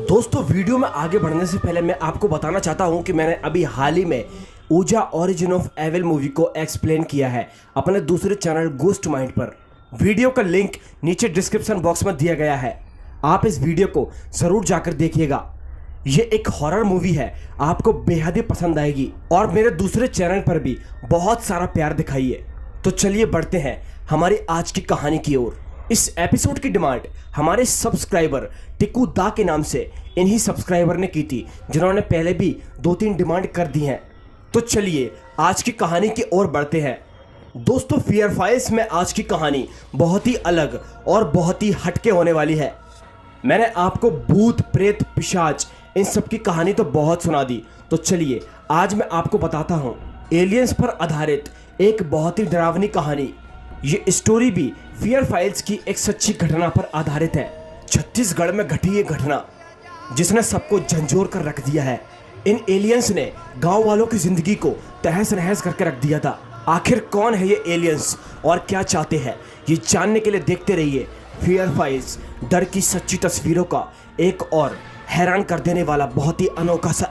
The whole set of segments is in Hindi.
दोस्तों वीडियो में आगे बढ़ने से पहले मैं आपको बताना चाहता हूं कि मैंने अभी हाल ही में ओजा ओरिजिन ऑफ एविल मूवी को एक्सप्लेन किया है अपने दूसरे चैनल गोस्ट माइंड पर। वीडियो का लिंक नीचे डिस्क्रिप्शन बॉक्स में दिया गया है, आप इस वीडियो को ज़रूर जाकर देखिएगा। ये एक हॉरर मूवी है, आपको बेहद ही पसंद आएगी और मेरे दूसरे चैनल पर भी बहुत सारा प्यार दिखाइए। तो चलिए बढ़ते हैं हमारी आज की कहानी की ओर। इस एपिसोड की डिमांड हमारे सब्सक्राइबर टिकू दा के नाम से इन्हीं सब्सक्राइबर ने की थी, जिन्होंने पहले भी 2-3 डिमांड कर दी हैं। तो चलिए आज की कहानी की ओर बढ़ते हैं। दोस्तों फियर फाइल्स में आज की कहानी बहुत ही अलग और बहुत ही हटके होने वाली है। मैंने आपको भूत प्रेत पिशाच इन सब की कहानी तो बहुत सुना दी, तो चलिए आज मैं आपको बताता हूँ एलियंस पर आधारित एक बहुत ही डरावनी कहानी। ये स्टोरी भी फियर फाइल्स की एक सच्ची घटना पर आधारित है। छत्तीसगढ़ में घटी ये घटना जिसने सबको झंझोर कर रख दिया है। इन एलियंस ने गांव वालों की जिंदगी को तहस नहस करके रख दिया था। आखिर कौन है ये एलियंस और क्या चाहते हैं, ये जानने के लिए देखते रहिए फियर फाइल्स, डर की सच्ची तस्वीरों का एक और हैरान कर देने वाला बहुत ही अनोखा सा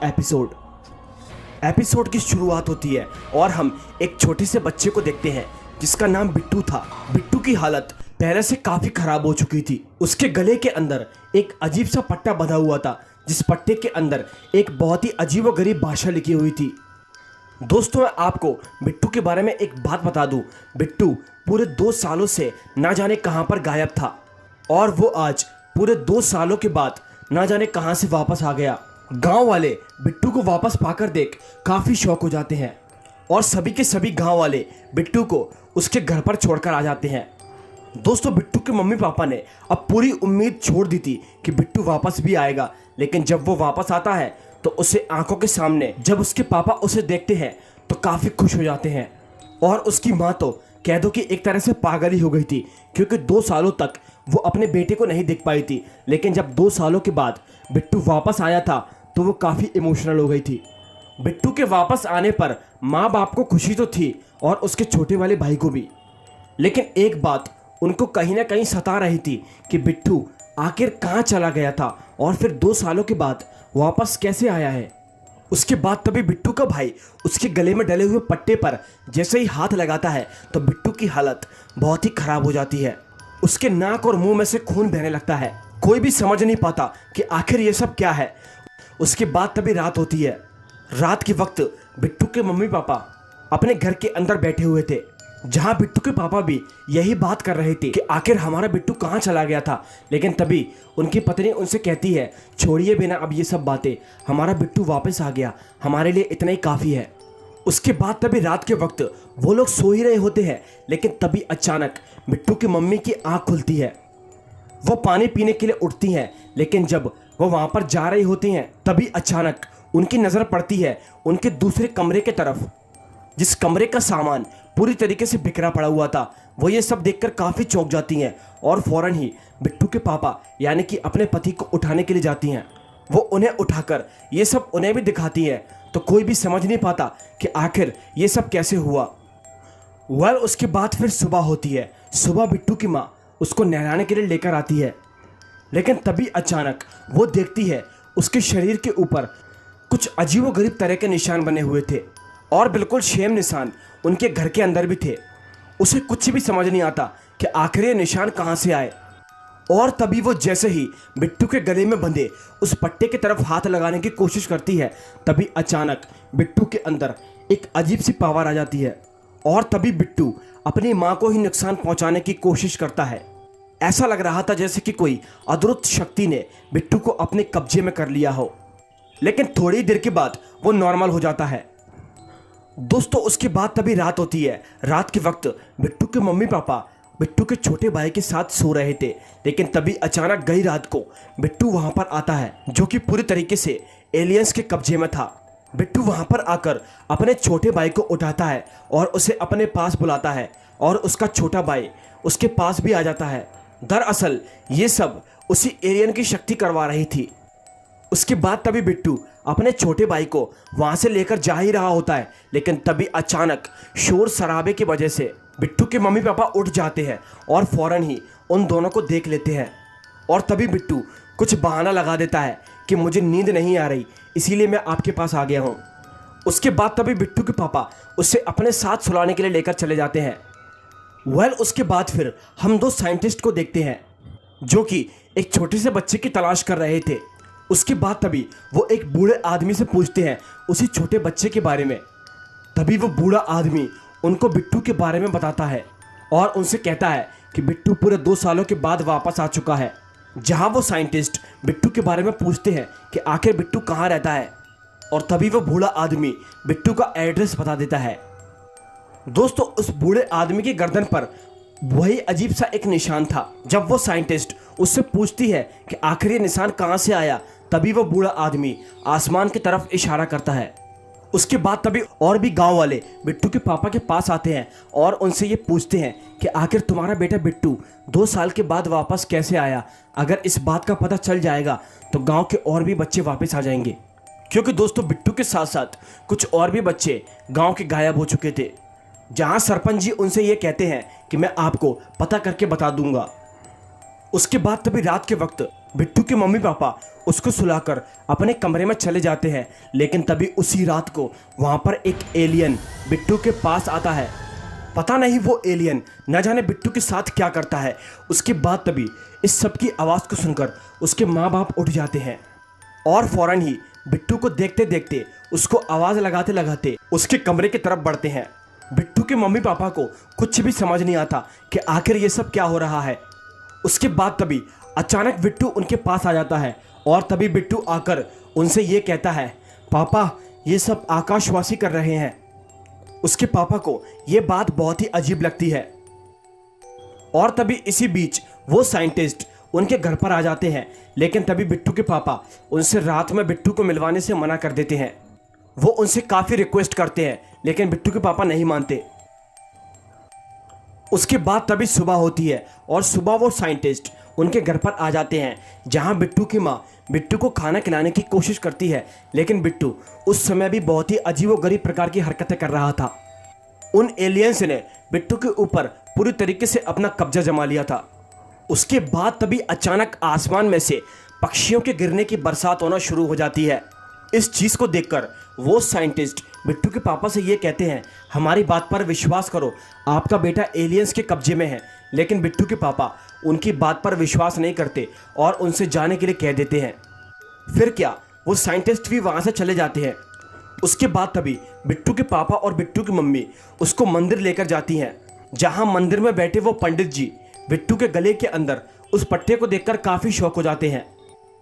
एपिसोड की शुरुआत होती है और हम एक छोटे से बच्चे को देखते हैं जिसका नाम बिट्टू था। बिट्टू की हालत पहले से काफी खराब हो चुकी थी। उसके गले के अंदर एक अजीब सा पट्टा बंधा हुआ था, जिस पट्टे के अंदर एक बहुत ही अजीबोगरीब भाषा लिखी हुई थी। दोस्तों मैं आपको बिट्टू के बारे में एक बात बता दूं, बिट्टू पूरे 2 सालों से ना जाने कहां पर गायब था और वो आज पूरे 2 सालों के बाद ना जाने कहां से वापस आ गया। गांव वाले बिट्टू को वापस पाकर देख काफी शौक हो जाते हैं और सभी के सभी गांव वाले बिट्टू को उसके घर पर छोड़कर आ जाते हैं। दोस्तों बिट्टू के मम्मी पापा ने अब पूरी उम्मीद छोड़ दी थी कि बिट्टू वापस भी आएगा, लेकिन जब वो वापस आता है तो उसे आंखों के सामने जब उसके पापा उसे देखते हैं तो काफ़ी खुश हो जाते हैं। और उसकी माँ तो कह दो कि एक तरह से पागल ही हो गई थी, क्योंकि 2 सालों तक वो अपने बेटे को नहीं देख पाई थी, लेकिन जब 2 सालों के बाद बिट्टू वापस आया था तो वो काफ़ी इमोशनल हो गई थी। बिट्टू के वापस आने पर माँ बाप को खुशी तो थी और उसके छोटे वाले भाई को भी, लेकिन एक बात उनको कहीं ना कहीं सता रही थी कि बिट्टू आखिर कहाँ चला गया था और फिर 2 सालों के बाद वापस कैसे आया है। उसके बाद तभी बिट्टू का भाई उसके गले में डले हुए पट्टे पर जैसे ही हाथ लगाता है तो बिट्टू की हालत बहुत ही खराब हो जाती है। उसके नाक और मुंह में से खून बहने लगता है। कोई भी समझ नहीं पाता कि आखिर ये सब क्या है। उसके बाद तभी रात होती है। रात के वक्त बिट्टू के मम्मी पापा अपने घर के अंदर बैठे हुए थे, जहां बिट्टू के पापा भी यही बात कर रहे थे कि आखिर हमारा बिट्टू कहां चला गया था। लेकिन तभी उनकी पत्नी उनसे कहती है, छोड़िए बिना अब ये सब बातें, हमारा बिट्टू वापस आ गया, हमारे लिए इतना ही काफ़ी है। उसके बाद तभी रात के वक्त वो लोग सो ही रहे होते हैं, लेकिन तभी अचानक बिट्टू की मम्मी की आँख खुलती है। वो पानी पीने के लिए उठती हैं, लेकिन जब वो वहाँ पर जा रही होती हैं तभी अचानक उनकी नज़र पड़ती है उनके दूसरे कमरे के तरफ, जिस कमरे का सामान पूरी तरीके से बिखरा पड़ा हुआ था। वो ये सब देखकर काफ़ी चौंक जाती हैं और फौरन ही बिट्टू के पापा यानी कि अपने पति को उठाने के लिए जाती हैं। वो उन्हें उठाकर ये सब उन्हें भी दिखाती हैं, तो कोई भी समझ नहीं पाता कि आखिर ये सब कैसे हुआ। उसके बाद फिर सुबह होती है। सुबह बिट्टू की माँ उसको नहलाने के लिए लेकर आती है, लेकिन तभी अचानक वो देखती है उसके शरीर के ऊपर कुछ अजीबोगरीब तरह के निशान बने हुए थे और बिल्कुल सेम निशान उनके घर के अंदर भी थे। उसे कुछ भी समझ नहीं आता कि आखिर ये निशान कहाँ से आए। और तभी वो जैसे ही बिट्टू के गले में बंधे उस पट्टे की तरफ हाथ लगाने की कोशिश करती है, तभी अचानक बिट्टू के अंदर एक अजीब सी पावर आ जाती है और तभी बिट्टू अपनी माँ को ही नुकसान पहुँचाने की कोशिश करता है। ऐसा लग रहा था जैसे कि कोई अद्भुत शक्ति ने बिट्टू को अपने कब्जे में कर लिया हो, लेकिन थोड़ी देर के बाद वो नॉर्मल हो जाता है। दोस्तों उसके बाद तभी रात होती है। रात के वक्त बिट्टू के मम्मी पापा बिट्टू के छोटे भाई के साथ सो रहे थे, लेकिन तभी अचानक गई रात को बिट्टू वहां पर आता है, जो कि पूरी तरीके से एलियंस के कब्जे में था। बिट्टू वहां पर आकर अपने छोटे भाई को उठाता है और उसे अपने पास बुलाता है और उसका छोटा भाई उसके पास भी आ जाता है। दरअसल ये सब उसी एलियन की शक्ति करवा रही थी। उसके बाद तभी बिट्टू अपने छोटे भाई को वहां से लेकर जा ही रहा होता है, लेकिन तभी अचानक शोर शराबे की वजह से बिट्टू के मम्मी पापा उठ जाते हैं और फौरन ही उन दोनों को देख लेते हैं। और तभी बिट्टू कुछ बहाना लगा देता है कि मुझे नींद नहीं आ रही, इसीलिए मैं आपके पास आ गया हूँ। उसके बाद तभी बिट्टू के पापा उसे अपने साथ सुलाने के लिए लेकर चले जाते हैं। उसके बाद फिर हम दो साइंटिस्ट को देखते हैं जो कि एक छोटे से बच्चे की तलाश कर रहे थे। उसके बाद तभी वो एक बूढ़े आदमी से पूछते हैं उसी छोटे बच्चे के बारे में। तभी वो बूढ़ा आदमी उनको बिट्टू के बारे में बताता है और उनसे कहता है कि बिट्टू पूरे 2 सालों के बाद वापस आ चुका है। जहां वो साइंटिस्ट बिट्टू के बारे में पूछते हैं कि आखिर बिट्टू कहाँ रहता है, और तभी वो बूढ़ा आदमी बिट्टू का एड्रेस बता देता है। दोस्तों, उस बूढ़े आदमी की गर्दन पर वही अजीब सा एक निशान था। जब वो साइंटिस्ट उससे पूछती है कि आखिर ये निशान कहाँ से आया, तभी वो बूढ़ा आदमी आसमान की तरफ इशारा करता है। उसके बाद तभी और भी गांव वाले बिट्टू के पापा के पास आते हैं और उनसे ये पूछते हैं कि आखिर तुम्हारा बेटा बिट्टू 2 साल के बाद वापस कैसे आया। अगर इस बात का पता चल जाएगा तो गांव के और भी बच्चे वापस आ जाएंगे, क्योंकि दोस्तों बिट्टू के साथ साथ कुछ और भी बच्चे गांव के गायब हो चुके थे। जहां सरपंच जी उनसे ये कहते हैं कि मैं आपको पता करके बता दूंगा। उसके बाद तभी रात के वक्त बिट्टू के मम्मी पापा उसको सुलाकर अपने कमरे में चले जाते हैं, लेकिन तभी उसी रात को वहां पर एक एलियन बिट्टू के पास आता है। पता नहीं वो एलियन न जाने बिट्टू के साथ क्या करता है। उसके बाद तभी इस सब की आवाज़ को सुनकर उसके माँ बाप उठ जाते हैं और फौरन ही बिट्टू को देखते देखते उसको आवाज़ लगाते लगाते उसके कमरे की तरफ बढ़ते हैं। बिट्टू के मम्मी पापा को कुछ भी समझ नहीं आता कि आखिर ये सब क्या हो रहा है। उसके बाद तभी अचानक बिट्टू उनके पास आ जाता है और तभी बिट्टू आकर उनसे ये कहता है, पापा ये सब आकाशवासी कर रहे हैं। उसके पापा को ये बात बहुत ही अजीब लगती है और तभी इसी बीच वो साइंटिस्ट उनके घर पर आ जाते हैं, लेकिन तभी बिट्टू के पापा उनसे रात में बिट्टू को मिलवाने से मना कर देते हैं। वो उनसे काफ़ी रिक्वेस्ट करते हैं, लेकिन बिट्टू के पापा नहीं मानते। उसके बाद तभी सुबह होती है और सुबह वो साइंटिस्ट उनके घर पर आ जाते हैं, जहां बिट्टू की माँ बिट्टू को खाना खिलाने की कोशिश करती है, लेकिन बिट्टू उस समय भी बहुत ही अजीबोगरीब प्रकार की हरकतें कर रहा था। उन एलियंस ने बिट्टू के ऊपर पूरी तरीके से अपना कब्जा जमा लिया था। उसके बाद तभी अचानक आसमान में से पक्षियों के गिरने की बरसात होना शुरू हो जाती है। इस चीज़ को देखकर वो साइंटिस्ट बिट्टू के पापा से ये कहते हैं, हमारी बात पर विश्वास करो, आपका बेटा एलियंस के कब्जे में है। लेकिन बिट्टू के पापा उनकी बात पर विश्वास नहीं करते और उनसे जाने के लिए कह देते हैं। फिर क्या, वो साइंटिस्ट भी वहाँ से चले जाते हैं। उसके बाद तभी बिट्टू के पापा और बिट्टू की मम्मी उसको मंदिर लेकर जाती हैं, जहाँ मंदिर में बैठे वो पंडित जी बिट्टू के गले के अंदर उस पट्टे को देखकर काफ़ी शौक हो जाते हैं।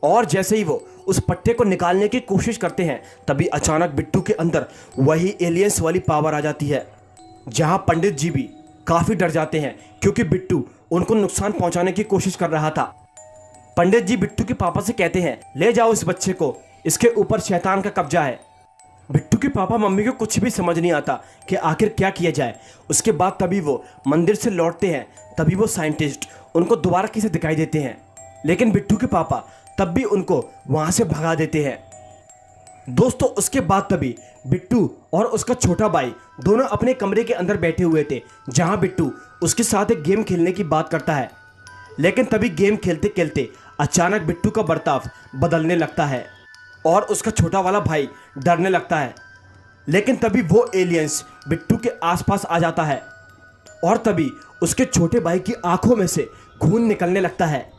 और जैसे ही वो उस पट्टे को निकालने की कोशिश करते हैं, तभी अचानक बिट्टू के अंदर वही एलियंस वाली पावर आ जाती है, जहां पंडित जी भी काफ़ी डर जाते हैं, क्योंकि बिट्टू उनको नुकसान पहुंचाने की कोशिश कर रहा था। पंडित जी बिट्टू के पापा से कहते हैं, ले जाओ इस बच्चे को, इसके ऊपर शैतान का कब्जा है। बिट्टू के पापा मम्मी को कुछ भी समझ नहीं आता कि आखिर क्या किया जाए। उसके बाद तभी वो मंदिर से लौटते हैं, तभी वो साइंटिस्ट उनको दोबारा किसे दिखाई देते हैं, लेकिन बिट्टू के पापा तब भी उनको वहाँ से भगा देते हैं। दोस्तों, उसके बाद तभी बिट्टू और उसका छोटा भाई दोनों अपने कमरे के अंदर बैठे हुए थे, जहाँ बिट्टू उसके साथ एक गेम खेलने की बात करता है। लेकिन तभी गेम खेलते खेलते अचानक बिट्टू का बर्ताव बदलने लगता है और उसका छोटा वाला भाई डरने लगता है। लेकिन तभी वो एलियंस बिट्टू के आसपास आ जाता है और तभी उसके छोटे भाई की आंखों में से खून निकलने लगता है।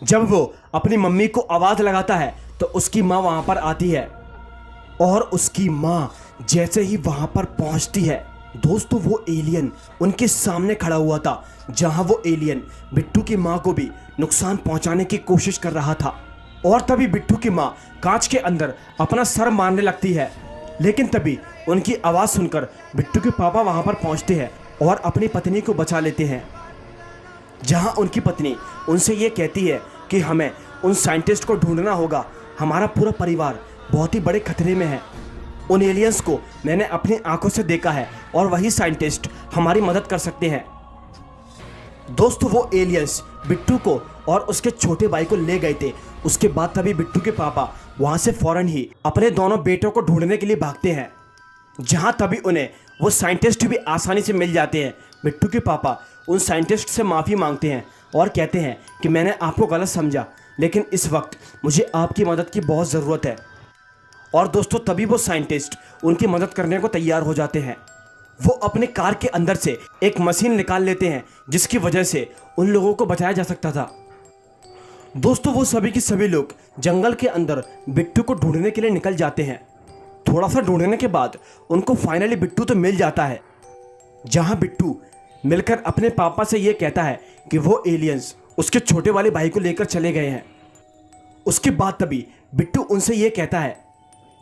जब वो अपनी मम्मी को आवाज़ लगाता है तो उसकी माँ वहाँ पर आती है और उसकी माँ जैसे ही वहाँ पर पहुँचती है, दोस्तों वो एलियन उनके सामने खड़ा हुआ था, जहाँ वो एलियन बिट्टू की माँ को भी नुकसान पहुँचाने की कोशिश कर रहा था। और तभी बिट्टू की माँ कांच के अंदर अपना सर मारने लगती है, लेकिन तभी उनकी आवाज़ सुनकर बिट्टू के पापा वहाँ पर पहुँचते हैं और अपनी पत्नी को बचा लेते हैं। जहाँ उनकी पत्नी उनसे ये कहती है कि हमें उन साइंटिस्ट को ढूंढना होगा, हमारा पूरा परिवार बहुत ही बड़े खतरे में है। उन एलियंस को मैंने अपनी आंखों से देखा है और वही साइंटिस्ट हमारी मदद कर सकते हैं। दोस्तों, वो एलियंस बिट्टू को और उसके छोटे भाई को ले गए थे। उसके बाद तभी बिट्टू के पापा वहाँ से फौरन ही अपने दोनों बेटों को ढूंढने के लिए भागते हैं, जहाँ तभी उन्हें वो साइंटिस्ट भी आसानी से मिल जाते हैं। बिट्टू के पापा उन साइंटिस्ट से माफ़ी मांगते हैं और कहते हैं कि मैंने आपको गलत समझा, लेकिन इस वक्त मुझे आपकी मदद की बहुत ज़रूरत है। और दोस्तों तभी वो साइंटिस्ट उनकी मदद करने को तैयार हो जाते हैं। वो अपने कार के अंदर से एक मशीन निकाल लेते हैं जिसकी वजह से उन लोगों को बचाया जा सकता था। दोस्तों वो सभी के सभी लोग जंगल के अंदर बिट्टू को ढूंढने के लिए निकल जाते हैं। थोड़ा सा ढूंढने के बाद उनको फाइनली बिट्टू तो मिल जाता है, जहां बिट्टू मिलकर अपने पापा से ये कहता है कि वो एलियंस उसके छोटे वाले भाई को लेकर चले गए हैं। उसके बाद तभी बिट्टू उनसे ये कहता है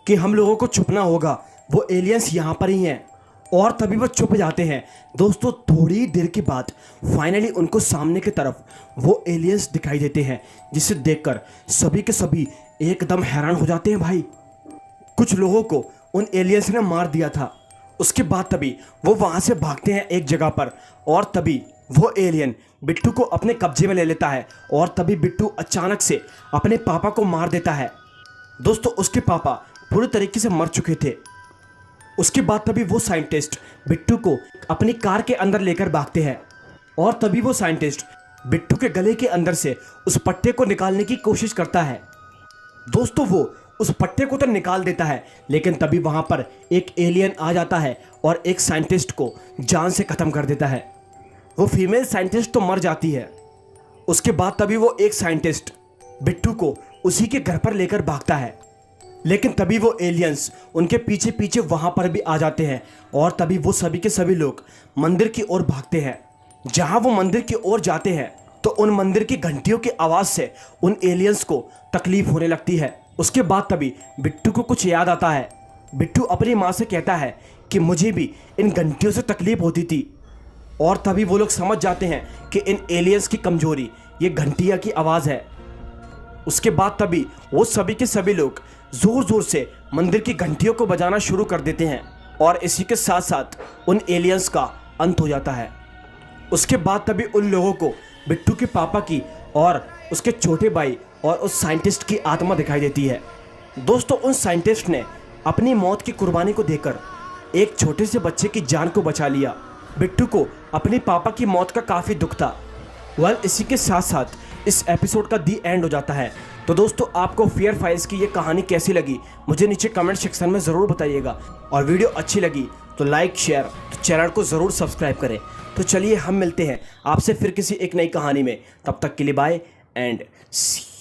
कि हम लोगों को छुपना होगा, वो एलियंस यहाँ पर ही हैं। और तभी वो छुप जाते हैं। दोस्तों थोड़ी देर के बाद फाइनली उनको सामने की तरफ वो एलियंस दिखाई देते हैं, जिसे देखकर सभी के सभी एकदम हैरान हो जाते हैं। भाई कुछ लोगों को उन एलियंस ने मार दिया था। उसके बाद तभी वो वहाँ से भागते हैं एक जगह पर, और तभी वो एलियन बिट्टू को अपने कब्जे में ले लेता है। और तभी बिट्टू अचानक से अपने पापा को मार देता है। दोस्तों उसके पापा पूरी तरीके से मर चुके थे। उसके बाद तभी वो साइंटिस्ट बिट्टू को अपनी कार के अंदर लेकर भागते हैं। और तभी वो साइंटिस्ट बिट्टू के गले के अंदर से उस पट्टे को निकालने की कोशिश करता है। दोस्तों वो उस पट्टे को तो निकाल देता है, लेकिन तभी वहाँ पर एक एलियन आ जाता है और एक साइंटिस्ट को जान से ख़त्म कर देता है। वो फीमेल साइंटिस्ट तो मर जाती है। उसके बाद तभी वो एक साइंटिस्ट बिट्टू को उसी के घर पर लेकर भागता है, लेकिन तभी वो एलियंस उनके पीछे पीछे वहाँ पर भी आ जाते हैं। और तभी वो सभी के सभी लोग मंदिर की ओर भागते हैं। जहाँ वो मंदिर की ओर जाते हैं तो उन मंदिर की घंटियों की आवाज़ से उन एलियंस को तकलीफ होने लगती है। उसके बाद तभी बिट्टू को कुछ याद आता है। बिट्टू अपनी माँ से कहता है कि मुझे भी इन घंटियों से तकलीफ होती थी। और तभी वो लोग समझ जाते हैं कि इन एलियंस की कमजोरी ये घंटिया की आवाज़ है। उसके बाद तभी वो सभी के सभी लोग ज़ोर ज़ोर से मंदिर की घंटियों को बजाना शुरू कर देते हैं, और इसी के साथ साथ उन एलियंस का अंत हो जाता है। उसके बाद तभी उन लोगों को बिट्टू के पापा की और उसके छोटे भाई और उस साइंटिस्ट की आत्मा दिखाई देती है। दोस्तों उन साइंटिस्ट ने अपनी मौत की कुर्बानी को देकर एक छोटे से बच्चे की जान को बचा लिया। बिट्टू को अपने पापा की मौत का काफ़ी दुख था। इसी के साथ साथ इस एपिसोड का दी एंड हो जाता है। तो दोस्तों आपको फियर फाइल्स की ये कहानी कैसी लगी मुझे नीचे कमेंट सेक्शन में ज़रूर बताइएगा। और वीडियो अच्छी लगी तो लाइक शेयर, तो चैनल को ज़रूर सब्सक्राइब करें। तो चलिए हम मिलते हैं आपसे फिर किसी एक नई कहानी में। तब तक के लिए बाय एंड सी।